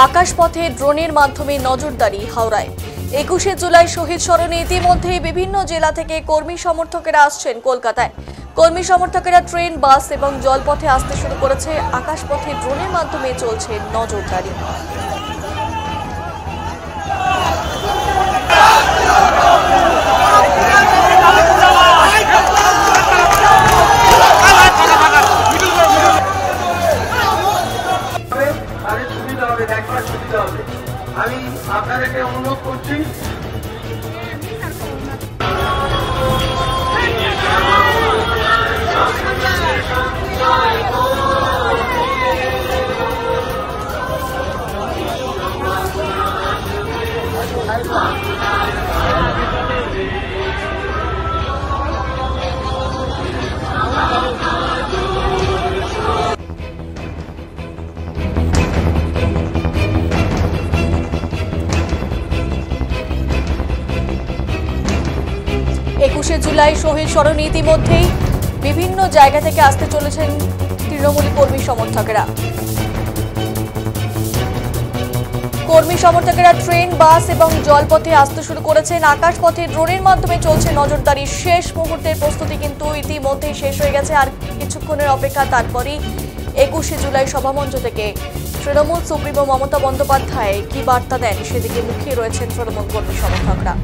আকাশপথে ড্রোনের মাধ্যমে নজরদারি হাওড়ায়। 21শে জুলাই শহীদ স্মরণে ইতিমধ্যেই বিভিন্ন জেলা থেকে কর্মী সমর্থকেরা আসছেন কলকাতায়। কর্মী সমর্থকেরা ট্রেন, বাস এবং জলপথে আসতে শুরু করেছে। আকাশপথে ড্রোনের মাধ্যমে চলছে নজরদারি। আমি আপনাদেরকে অনুরোধ করছি একুশে জুলাই শহীদ স্মরণে ইতিমধ্যেই বিভিন্ন জায়গা থেকে আসতে চলেছেন তৃণমূল কর্মী সমর্থকেরা। কর্মী সমর্থকেরা ট্রেন, বাস এবং জলপথে আসতে শুরু করেছেন। আকাশপথে ড্রোনের মাধ্যমে চলছে নজরদারি। শেষ মুহূর্তের প্রস্তুতি কিন্তু ইতিমধ্যেই শেষ হয়ে গেছে। আর কিছুক্ষণের অপেক্ষা, তারপরই 21শে জুলাই সভামঞ্চ থেকে তৃণমূল সুপ্রিমো মমতা বন্দ্যোপাধ্যায় কি বার্তা দেন সেদিকে মুখিয়ে রয়েছেন তৃণমূল কর্মী সমর্থকরা।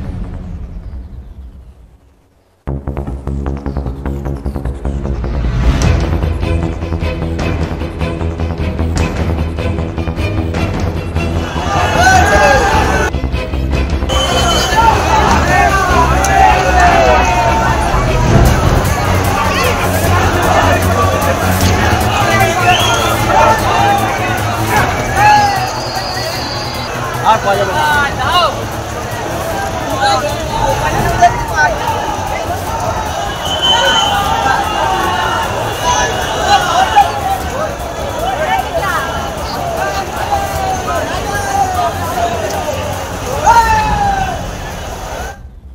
আর পাওয়া যাবে না।